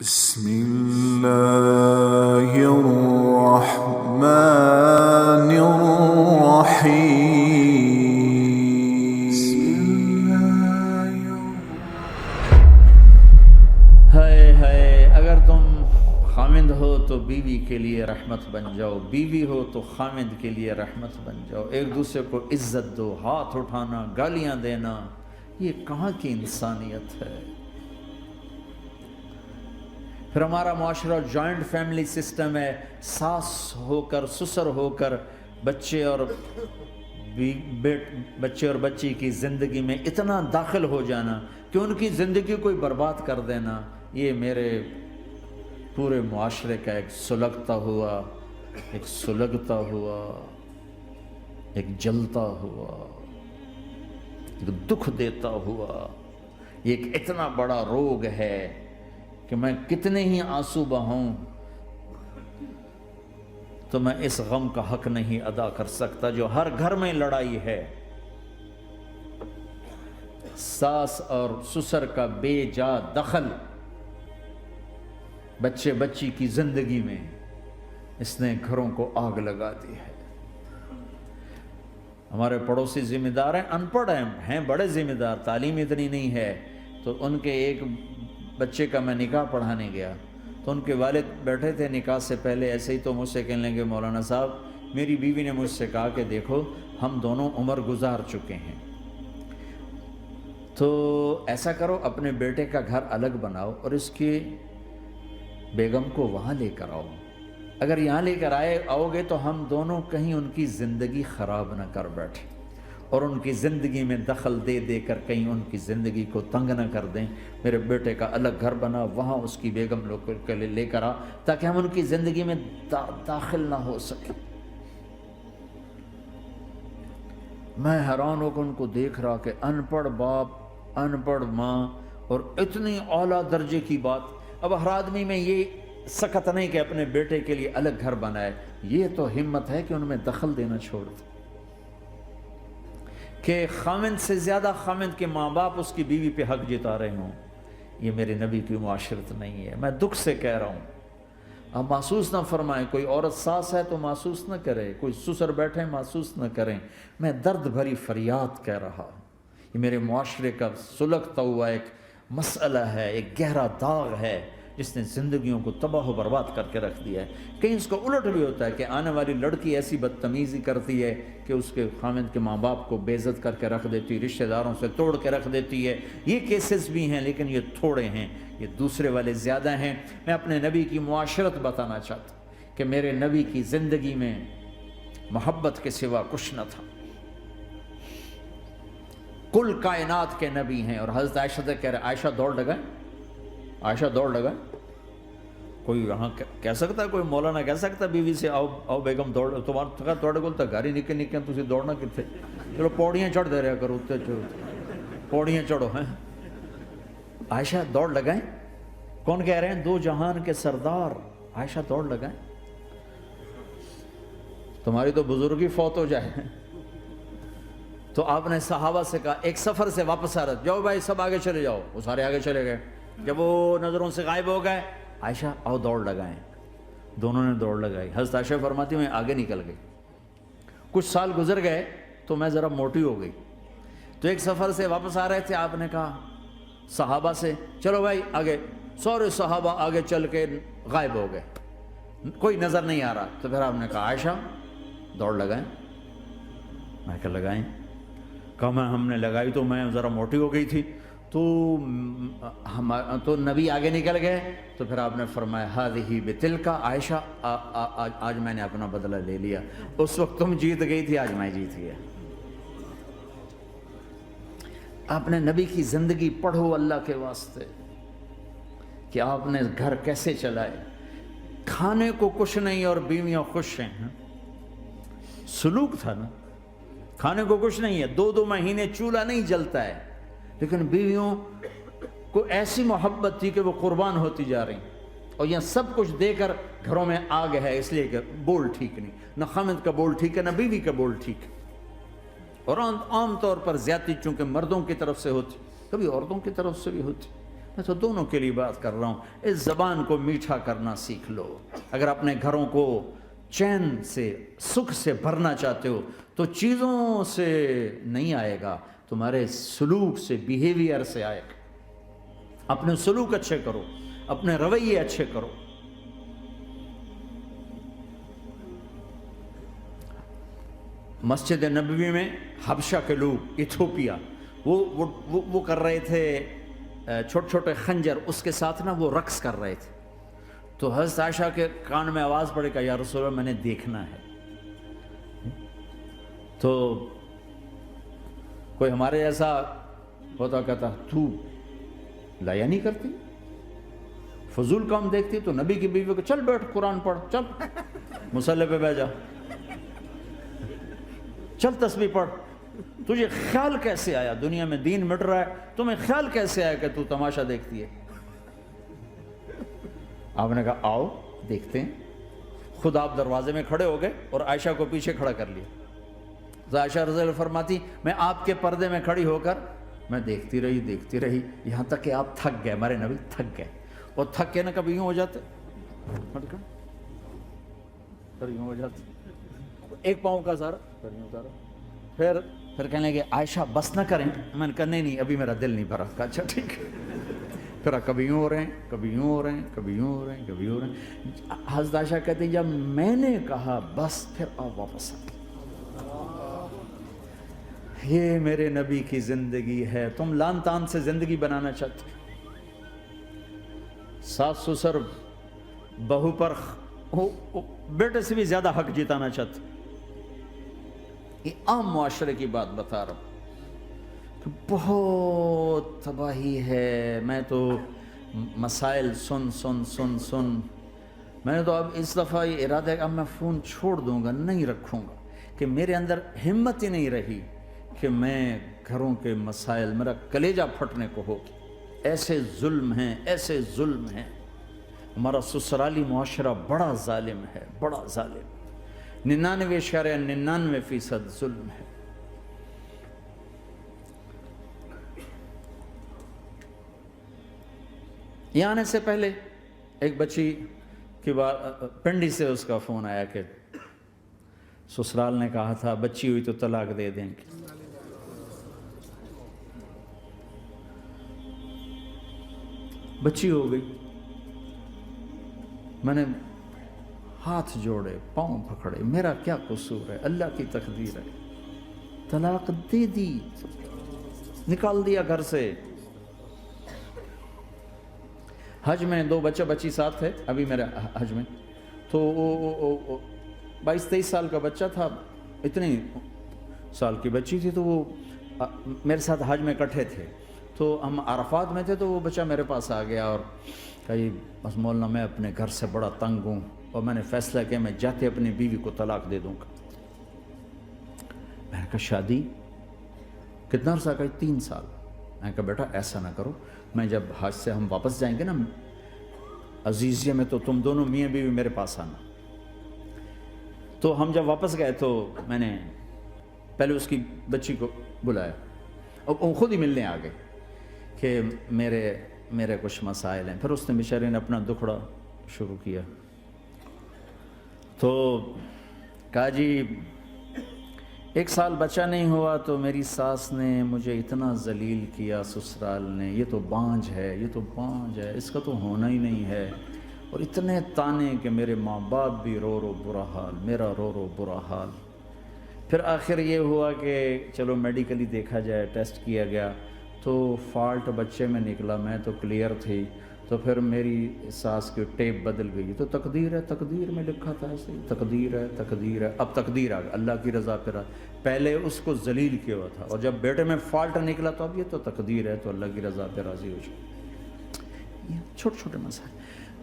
بسم الله الرحمن الرحيم ہے اگر تم خامند ہو تو بیوی کے لیے رحمت بن جاؤ، بیوی ہو تو خامند کے لیے رحمت بن جاؤ، ایک دوسرے کو عزت دو، ہاتھ اٹھانا، گالیاں دینا، یہ کہاں کی انسانیت ہے؟ پھر ہمارا معاشرہ جوائنٹ فیملی سسٹم ہے، ساس ہو کر سسر ہو کر بچے اور بچی کی زندگی میں اتنا داخل ہو جانا کہ ان کی زندگی کوئی برباد کر دینا، یہ میرے پورے معاشرے کا ایک سلگتا ہوا، ایک جلتا ہوا، ایک دکھ دیتا ہوا، یہ ایک اتنا بڑا روگ ہے کہ میں کتنے ہی آنسو بہاؤں تو میں اس غم کا حق نہیں ادا کر سکتا جو ہر گھر میں لڑائی ہے۔ ساس اور سسر کا بے جا دخل بچی کی زندگی میں، اس نے گھروں کو آگ لگا دی ہے۔ ہمارے پڑوسی ذمہ دار ہیں، ان پڑھ ہیں بڑے ذمہ دار، تعلیم اتنی نہیں ہے، تو ان کے ایک بچے کا میں نکاح پڑھانے گیا تو ان کے والد بیٹھے تھے نکاح سے پہلے، ایسے ہی تو مجھ سے کہنے لگے مولانا صاحب میری بیوی نے مجھ سے کہا کہ دیکھو ہم دونوں عمر گزار چکے ہیں، تو ایسا کرو اپنے بیٹے کا گھر الگ بناؤ اور اس کی بیگم کو وہاں لے کر آؤ، اگر یہاں لے کر آؤ گے تو ہم دونوں کہیں ان کی زندگی خراب نہ کر بیٹھیں اور ان کی زندگی میں دخل دے دے کر کہیں ان کی زندگی کو تنگ نہ کر دیں، میرے بیٹے کا الگ گھر بنا، وہاں اس کی بیگم لوگ کے لیے لے کر آ تاکہ ہم ان کی زندگی میں داخل نہ ہو سکے۔ میں حیران ہو کر ان کو دیکھ رہا کہ ان پڑھ باپ، ان پڑھ ماں، اور اتنی اعلیٰ درجے کی بات۔ اب ہر آدمی میں یہ سخت نہیں کہ اپنے بیٹے کے لیے الگ گھر بنائے، یہ تو ہمت ہے کہ ان میں دخل دینا چھوڑ دے، کہ خامند سے زیادہ خامند کے ماں باپ اس کی بیوی پہ حق جتا رہے ہوں، یہ میرے نبی کی معاشرت نہیں ہے۔ میں دکھ سے کہہ رہا ہوں، آپ محسوس نہ فرمائیں، کوئی عورت ساس ہے تو محسوس نہ کرے، کوئی سسر بیٹھے محسوس نہ کریں، میں درد بھری فریاد کہہ رہا ہوں، یہ میرے معاشرے کا سلگتا ہوا ایک مسئلہ ہے، ایک گہرا داغ ہے جس نے زندگیوں کو تباہ و برباد کر کے رکھ دیا ہے۔ کہیں اس کو الٹ بھی ہوتا ہے کہ آنے والی لڑکی ایسی بدتمیزی کرتی ہے کہ اس کے خامند کے ماں باپ کو بے عزت کر کے رکھ دیتی، رشتہ داروں سے توڑ کے رکھ دیتی ہے، یہ کیسز بھی ہیں لیکن یہ تھوڑے ہیں، یہ دوسرے والے زیادہ ہیں۔ میں اپنے نبی کی معاشرت بتانا چاہتا ہوں کہ میرے نبی کی زندگی میں محبت کے سوا کچھ نہ تھا، کل کائنات کے نبی ہیں۔ اور حضرت عائشہ سے کہہ رہے عائشہ دوڑ لگائیں، عائشہ دوڑ لگائیں، کوئی یہاں کہہ سکتا ہے، کوئی مولانا کہہ سکتا ہے بیوی سے آؤ بیگم دوڑ، تمہارا توڑے گول تو گھر ہی نکل تھی دوڑنا کتنے، چلو پوڑیاں چڑھ دے رہا کرو، پوڑیاں چڑھو ہیں۔ عائشہ دوڑ لگائیں، کون کہہ رہے ہیں؟ دو جہان کے سردار عائشہ دوڑ لگائیں، تمہاری تو بزرگی فوت ہو جائے۔ تو آپ نے صحابہ سے کہا ایک سفر سے واپس آ رہے، جاؤ بھائی سب آگے چلے جاؤ، وہ سارے آگے چلے گئے، جب وہ نظروں سے غائب ہو گئے عائشہ آؤ دوڑ لگائیں، دونوں نے دوڑ لگائی۔ حضرت عائشہ فرماتی میں آگے نکل گئی، کچھ سال گزر گئے تو میں ذرا موٹی ہو گئی، تو ایک سفر سے واپس آ رہے تھے، آپ نے کہا صحابہ سے چلو بھائی آگے، سارے صحابہ آگے چل کے غائب ہو گئے، کوئی نظر نہیں آ رہا، تو پھر آپ نے کہا عائشہ دوڑ لگائیں، میں کہا لگائیں، کہا میں ہم نے لگائی تو میں ذرا موٹی ہو گئی تھی، تو نبی آگے نکل گئے، تو پھر آپ نے فرمایا ہذہ بتلک عائشہ، آج میں نے اپنا بدلہ لے لیا، اس وقت تم جیت گئی تھی، آج میں جیت گیا۔ آپ نے نبی کی زندگی پڑھو اللہ کے واسطے کہ آپ نے گھر کیسے چلائے، کھانے کو کچھ نہیں اور بیویاں خوش ہیں، سلوک تھا نا، کھانے کو کچھ نہیں ہے، 2 مہینے چولہا نہیں جلتا ہے، لیکن بیویوں کو ایسی محبت تھی کہ وہ قربان ہوتی جا رہی، اور یہاں سب کچھ دے کر گھروں میں آگ ہے، اس لیے کہ بول ٹھیک نہیں، نہ خامد کا بول ٹھیک ہے نہ بیوی کا بول ٹھیک ہے، اور عام طور پر زیادتی چونکہ مردوں کی طرف سے ہوتی، کبھی عورتوں کی طرف سے بھی ہوتی، میں تو دونوں کے لیے بات کر رہا ہوں. اس زبان کو میٹھا کرنا سیکھ لو. اگر اپنے گھروں کو چین سے سکھ سے بھرنا چاہتے ہو تو چیزوں سے نہیں آئے گا, تمہارے سلوک سے, بیہیویئر سے آئے گا. اپنے سلوک اچھے کرو, اپنے رویے اچھے کرو. مسجد نبوی میں حبشہ کے لوگ, ایتھوپیا, وہ کر رہے تھے چھوٹے چھوٹے خنجر, اس کے ساتھ نا وہ رقص کر رہے تھے. تو حضرت عائشہ کے کان میں آواز پڑے کہ یا رسول اللہ میں نے دیکھنا ہے. تو کوئی ہمارے ایسا ہوتا کہتا تو لایا نہیں کرتی, فضول کام دیکھتی. تو نبی کی بیوی کو چل بیٹھ قرآن پڑھ, چل مصلی پہ بیٹھ جا, چل تسبیح پڑھ. تجھے خیال کیسے آیا, دنیا میں دین مٹ رہا ہے, تمہیں خیال کیسے آیا کہ تو تماشا دیکھتی ہے؟ آپ نے کہا آؤ دیکھتے ہیں. خود آپ دروازے میں کھڑے ہو گئے اور عائشہ کو پیچھے کھڑا کر لیا. تو عائشہ رضی اللہ فرماتی میں آپ کے پردے میں کھڑی ہو کر میں دیکھتی رہی یہاں تک کہ آپ تھک گئے. ہمارے نبی تھک گئے, اور تھک کے نا کبھی یوں ہو جاتے, یوں ہو جاتے, ایک پاؤں کا سارا, پھر کہنے لگے عائشہ بس نہ کریں. میں نے کہا نہیں ابھی میرا دل نہیں بھرا. کہا اچھا ٹھیک ہے. پھر کبھی یوں ہو رہے ہیں, کبھی یوں ہو رہے ہیں, کبھی یوں ہو رہے ہیں, کبھی یوں ہو رہے ہیں. حضرت عائشہ کہتے ہیں جب میں نے کہا بس, پھر آپ واپس آ. یہ میرے نبی کی زندگی ہے. تم لان تان سے زندگی بنانا چاہتے, ساس سسر بہو پر بیٹے سے بھی زیادہ حق جتانا چاہتے. یہ عام معاشرے کی بات بتا رہا ہوں کہ بہت تباہی ہے. میں تو مسائل سن میں نے تو اب اس دفعہ یہ ارادہ ہے کہ اب میں فون چھوڑ دوں گا, نہیں رکھوں گا, کہ میرے اندر ہمت ہی نہیں رہی کہ میں گھروں کے مسائل, میرا کلیجہ پھٹنے کو ہو. ایسے ظلم ہیں, ایسے ظلم ہیں. ہمارا سسرالی معاشرہ بڑا ظالم ہے, بڑا ظالم. 99.99% ظلم ہے. یہاں آنے سے پہلے ایک بچی کی پنڈی سے اس کا فون آیا کہ سسرال نے کہا تھا بچی ہوئی تو طلاق دے دیں گے. بچی ہو گئی. میں نے ہاتھ جوڑے, پاؤں پکڑے, میرا کیا قصور ہے, اللہ کی تقدیر ہے. طلاق دے دی, نکال دیا گھر سے. حج میں 2 بچی ساتھ تھے ابھی میرے حج میں. تو 22-23 سال کا بچہ تھا, اتنی سال کی بچی تھی. تو وہ میرے ساتھ حج میں اکٹھے تھے. تو ہم عرفات میں تھے, تو وہ بچہ میرے پاس آ گیا اور کہا بس مولانا میں اپنے گھر سے بڑا تنگ ہوں اور میں نے فیصلہ کیا میں جاتے اپنی بیوی کو طلاق دے دوں گا. میں نے کہا شادی کتنا عرصہ کا؟ 3 سال. میں نے کہا بیٹا ایسا نہ کرو, میں جب حج سے ہم واپس جائیں گے نا عزیزیہ میں, تو تم دونوں میاں بیوی میرے پاس آنا. تو ہم جب واپس گئے تو میں نے پہلے اس کی بچی کو بلایا اور وہ خود ہی ملنے آ گئے کہ میرے کچھ مسائل ہیں. پھر اس نے بیچارے نے اپنا دکھڑا شروع کیا. تو کہا جی 1 سال بچہ نہیں ہوا تو میری ساس نے مجھے اتنا ذلیل کیا, سسرال نے, یہ تو بانجھ ہے, یہ تو بانجھ ہے, اس کا تو ہونا ہی نہیں ہے. اور اتنے تانے کہ میرے ماں باپ بھی رو برا حال, میرا رو برا حال. پھر آخر یہ ہوا کہ چلو میڈیکلی دیکھا جائے, ٹیسٹ کیا گیا تو فالٹ بچے میں نکلا, میں تو کلیئر تھی. تو پھر میری ساس کی ٹیپ بدل گئی. تو تقدیر ہے, تقدیر میں لکھا تھا ایسے ہی, تقدیر ہے. اب تقدیر آ گئی, اللہ کی رضا پہ. پہلے اس کو ذلیل کیا ہوا تھا, اور جب بیٹے میں فالٹ نکلا تو اب یہ تو تقدیر ہے, تو اللہ کی رضا پہ راضی ہو جائے. یہ چھوٹے چھوٹے مسائل.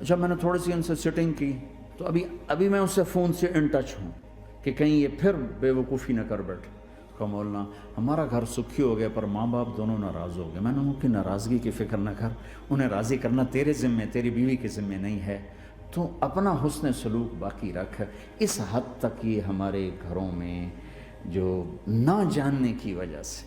جب میں نے تھوڑی سی ان سے سٹنگ کی تو ابھی میں اس سے فون سے ان ٹچ ہوں کہ کہیں یہ پھر بے وقوفی نہ کر بیٹھے. کہ مولانا ہمارا گھر سکھی ہو گیا پر ماں باپ دونوں ناراض ہو گئے. میں نے ان کی ناراضگی کی فکر نہ کر, انہیں راضی کرنا تیرے ذمے, تیری بیوی کے ذمے نہیں ہے. تو اپنا حسن سلوک باقی رکھ. اس حد تک یہ ہمارے گھروں میں جو نہ جاننے کی وجہ سے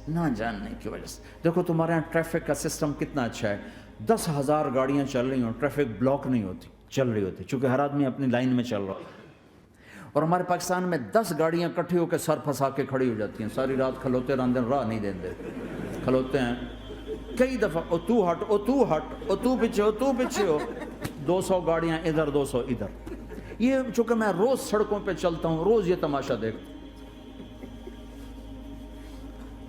دیکھو تمہارے یہاں ٹریفک کا سسٹم کتنا اچھا ہے. 10,000 گاڑیاں چل رہی ہوں، ٹریفک بلاک نہیں ہوتی، چل رہی ہوتی، چونکہ ہر آدمی اپنی لائن میں چل رہا ہے۔ اور ہمارے پاکستان میں 10 گاڑیاں کٹھی ہو کے سر پھنسا کے کھڑی ہو جاتی ہیں، ساری رات کھلوتے رہتے ہیں، راہ نہیں دیندے، کھلوتے ہیں کئی دفعہ، او تو ہٹ، او تو ہٹ، او تو پیچھے ہو، تو پیچھے ہو، 200 گاڑیاں ادھر 200 ادھر۔ یہ چونکہ میں روز سڑکوں پہ چلتا ہوں، روز یہ تماشا دیکھتا ہوں۔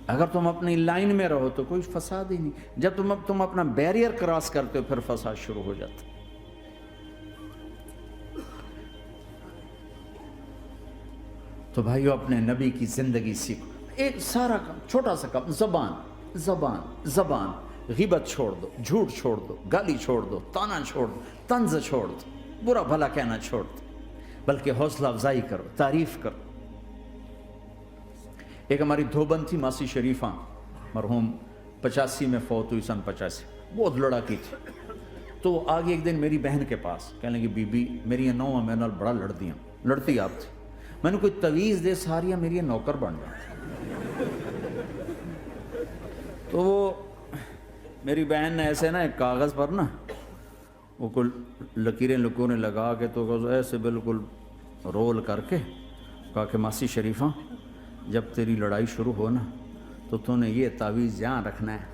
اگر تم اپنی لائن میں رہو تو کوئی فساد ہی نہیں، جب تم اپنا بیریئر کراس کرتے ہو پھر فساد شروع ہو جاتا۔ تو بھائیو اپنے نبی کی زندگی سیکھو، ایک سارا کام، چھوٹا سا کام، زبان، غیبت چھوڑ دو، جھوٹ چھوڑ دو، گالی چھوڑ دو، تانا چھوڑ دو، طنز چھوڑ دو، برا بھلا کہنا چھوڑ دو، بلکہ حوصلہ افزائی کرو، تعریف کرو۔ ایک ہماری دھوبن تھی ماسی شریفہ، مرحوم 85 میں فوت ہوئی، سن 85، بہت لڑاکی تھی۔ تو وہ آگے ایک دن میری بہن کے پاس کہنے لگی، بی بی میری نوہ میرے نال بڑا لڑتی آپ تھی، میں نے کوئی تویز دے ساریاں میری نوکر بن جائیں۔ تو وہ میری بہن نے ایسے نا ایک کاغذ پر نا وہ کوئی لکیریں لگا کے تو ایسے بالکل رول کر کے کہا کہ ماسی شریفہ جب تیری لڑائی شروع ہو نا تو نے یہ تعویذ یہاں رکھنا ہے،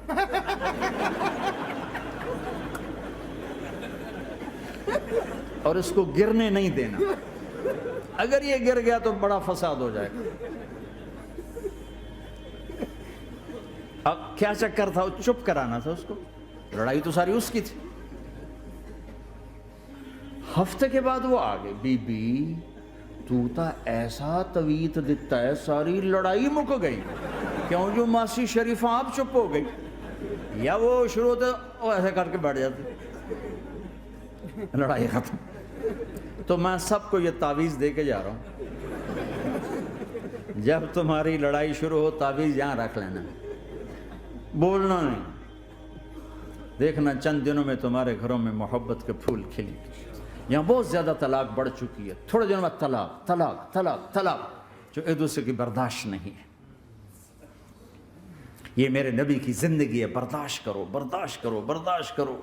اور اس کو گرنے نہیں دینا، اگر یہ گر گیا تو بڑا فساد ہو جائے گا۔ اب کیا چکر تھا، چپ کرانا تھا اس کو، لڑائی تو ساری اس کی تھی۔ ہفتے کے بعد وہ آگے، بی بی تو تا ایسا تویت دیتا ہے ساری لڑائی مک گئی، کیوں جو ماسی شریفہ آپ چپ ہو گئی، یا وہ شروع ہوتے وہ ایسے کر کے بیٹھ جاتے، لڑائی ختم۔ تو میں سب کو یہ تعویذ دے کے جا رہا ہوں، جب تمہاری لڑائی شروع ہو تعویذ یہاں رکھ لینا، بولنا نہیں، دیکھنا چند دنوں میں تمہارے گھروں میں محبت کے پھول کھلی۔ یہاں بہت زیادہ طلاق بڑھ چکی ہے، تھوڑے دنوں میں طلاق جو ایک دوسرے کی برداشت نہیں ہے۔ یہ میرے نبی کی زندگی ہے، برداشت کرو۔